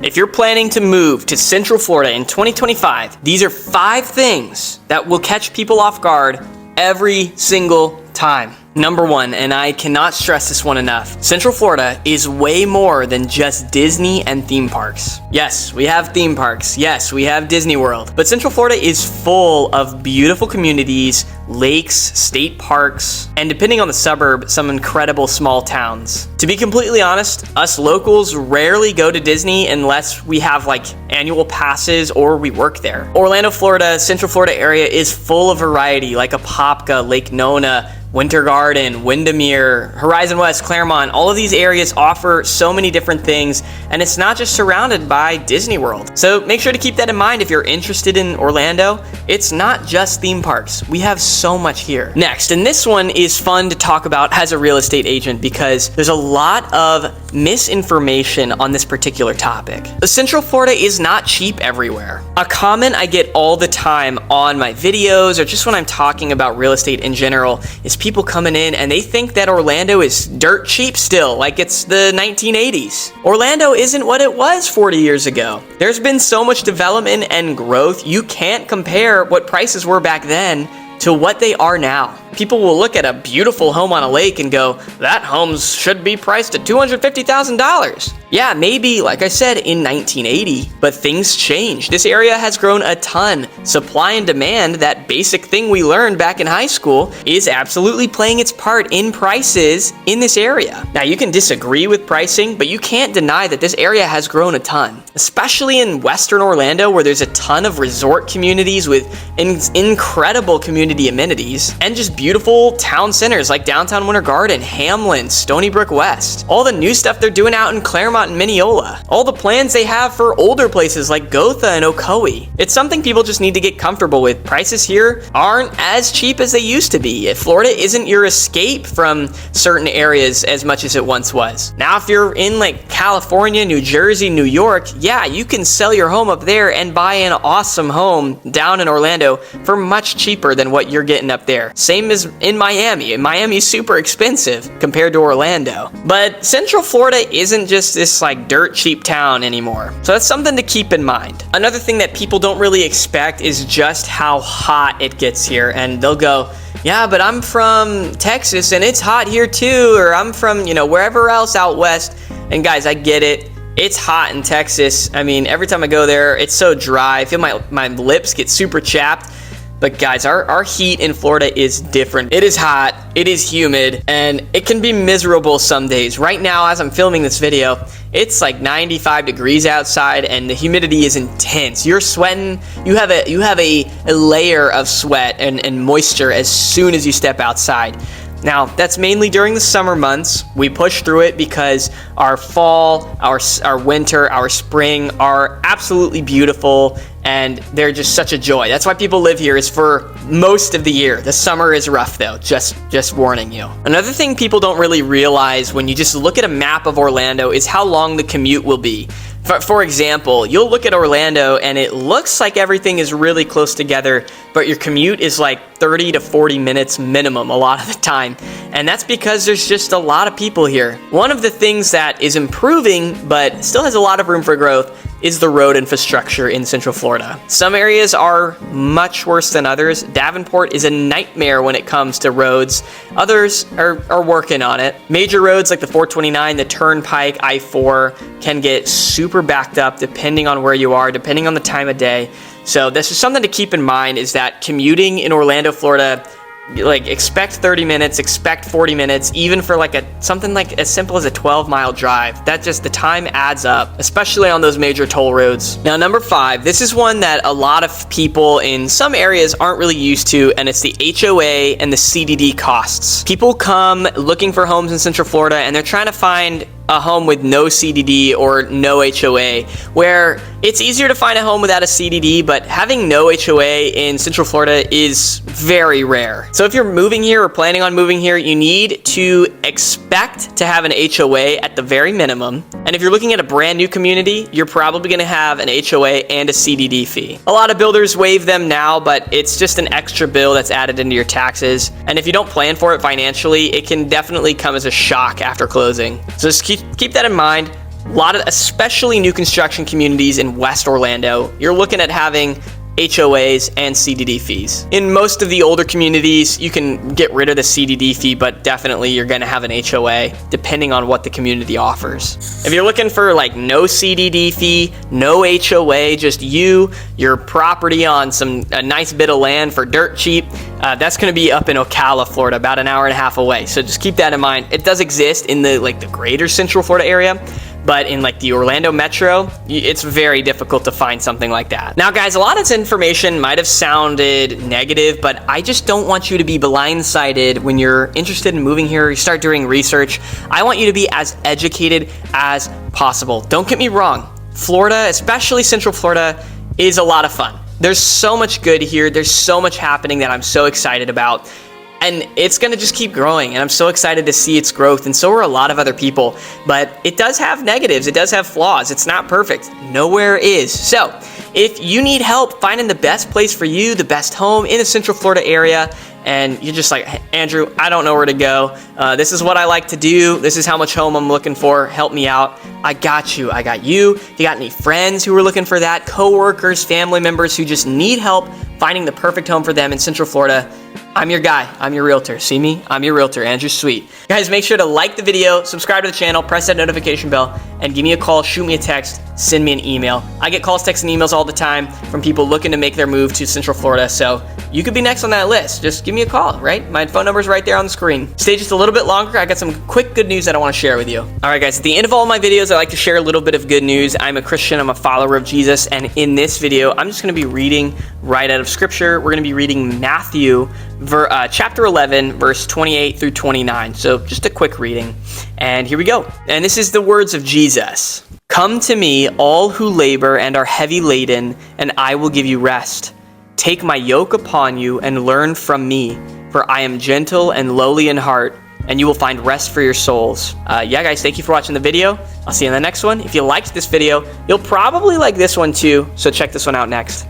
If you're planning to move to Central Florida in 2025, these are 5 things that will catch people off guard every single time. Number 1, and I cannot stress this one enough, Central Florida is way more than just Disney and theme parks. Yes, we have theme parks. Yes, we have Disney World. But Central Florida is full of beautiful communities, lakes, state parks, and depending on the suburb, some incredible small towns. To be completely honest, us locals rarely go to Disney unless we have like annual passes or we work there. Orlando, Florida, Central Florida area is full of variety like Apopka, Lake Nona, Winter Garden, Windermere, Horizon West, Claremont. All of these areas offer so many different things, and it's not just surrounded by Disney World. So make sure to keep that in mind if you're interested in Orlando. It's not just theme parks. We have so much here. Next, and this one is fun to talk about as a real estate agent because there's a lot of misinformation on this particular topic. Central Florida is not cheap everywhere. A comment I get all the time on my videos or just when I'm talking about real estate in general is people coming in and they think that Orlando is dirt cheap still, like it's the 1980s. Orlando isn't what it was 40 years ago. There's been so much development and growth, you can't compare what prices were back then to what they are now. People will look at a beautiful home on a lake and go, that home should be priced at $250,000. Yeah, maybe, like I said, in 1980, but things change. This area has grown a ton. Supply and demand, that basic thing we learned back in high school, is absolutely playing its part in prices in this area. Now, you can disagree with pricing, but you can't deny that this area has grown a ton, especially in Western Orlando, where there's a ton of resort communities with incredible community amenities and just beautiful town centers like downtown Winter Garden, Hamlin, Stony Brook West. All the new stuff they're doing out in Claremont and Mineola. All the plans they have for older places like Gotha and Ocoee. It's something people just need to get comfortable with. Prices here aren't as cheap as they used to be. Florida isn't your escape from certain areas as much as it once was. Now, if you're in like California, New Jersey, New York, yeah, you can sell your home up there and buy an awesome home down in Orlando for much cheaper than what you're getting up there. Same as in Miami. Miami's super expensive compared to Orlando. But Central Florida isn't just this like dirt cheap town anymore. So that's something to keep in mind. Another thing that people don't really expect is just how hot it gets here. And they'll go, yeah, but I'm from Texas and it's hot here too. Or I'm from, wherever else out west. And guys, I get it. It's hot in Texas. I mean, every time I go there, it's so dry. I feel my lips get super chapped. But guys, our heat in Florida is different. It is hot, it is humid, and it can be miserable some days. Right now, as I'm filming this video, it's like 95 degrees outside and the humidity is intense. You're sweating, you have a layer of sweat and moisture as soon as you step outside. Now, that's mainly during the summer months. We push through it because our fall, our winter, our spring are absolutely beautiful and they're just such a joy. That's why people live here, is for most of the year. The summer is rough though, just warning you. Another thing people don't really realize when you just look at a map of Orlando is how long the commute will be. For example, you'll look at Orlando and it looks like everything is really close together, but your commute is like 30 to 40 minutes minimum a lot of the time. And that's because there's just a lot of people here. One of the things that is improving, but still has a lot of room for growth, is the road infrastructure in Central Florida. Some areas are much worse than others. Davenport is a nightmare when it comes to roads. Others are working on it. Major roads like the 429, the Turnpike, I-4 can get super backed up depending on where you are, depending on the time of day. So this is something to keep in mind, is that commuting in Orlando, Florida, like expect 30 minutes, expect 40 minutes, even for like something like as simple as a 12-mile drive. That just, the time adds up, especially on those major toll roads. Now, number 5, this is one that a lot of people in some areas aren't really used to, and it's the HOA and the CDD costs. People come looking for homes in Central Florida and they're trying to find a home with no CDD or no HOA, where it's easier to find a home without a CDD, but having no HOA in Central Florida is very rare. So if you're moving here or planning on moving here, you need to expect to have an HOA at the very minimum. And if you're looking at a brand new community, you're probably gonna have an HOA and a CDD fee. A lot of builders waive them now, but it's just an extra bill that's added into your taxes. And if you don't plan for it financially, it can definitely come as a shock after closing. So just keep that in mind. Especially new construction communities in West Orlando, you're looking at having HOAs and CDD fees. In most of the older communities, you can get rid of the CDD fee, but definitely you're gonna have an HOA depending on what the community offers. If you're looking for like no CDD fee, no HOA, just your property on a nice bit of land for dirt cheap, that's gonna be up in Ocala, Florida, about an hour and a half away. So just keep that in mind. It does exist in the greater Central Florida area, but in the Orlando metro, it's very difficult to find something like that. Now guys, a lot of this information might have sounded negative, but I just don't want you to be blindsided when you're interested in moving here, you start doing research. I want you to be as educated as possible. Don't get me wrong, Florida, especially Central Florida, is a lot of fun. There's so much good here. There's so much happening that I'm so excited about. And it's gonna just keep growing, and I'm so excited to see its growth, and so are a lot of other people. But it does have negatives, it does have flaws, it's not perfect. Nowhere is. So, if you need help finding the best place for you, the best home in the Central Florida area, and you're just like, hey, Andrew, I don't know where to go. This is what I like to do. This is how much home I'm looking for. Help me out. I got you. I got you. If you got any friends who are looking for that, coworkers, family members who just need help finding the perfect home for them in Central Florida, I'm your guy. I'm your realtor. See me? I'm your realtor, Andrew Sweet. Guys, make sure to like the video, subscribe to the channel, press that notification bell, and give me a call, shoot me a text, send me an email. I get calls, texts, and emails all the time from people looking to make their move to Central Florida, so you could be next on that list. Just give me a call, right? My phone number is right there on the screen. Stay just a little bit longer. I got some quick good news that I want to share with you. All right, guys, at the end of all my videos, I like to share a little bit of good news. I'm a Christian. I'm a follower of Jesus, and in this video, I'm just going to be reading right out of Scripture. We're going to be reading Matthew chapter 11, verse 28 through 29. So just a quick reading. And here we go. And this is the words of Jesus. Come to me, all who labor and are heavy laden, and I will give you rest. Take my yoke upon you and learn from me, for I am gentle and lowly in heart, and you will find rest for your souls. Yeah, guys, thank you for watching the video. I'll see you in the next one. If you liked this video, you'll probably like this one too, so check this one out next.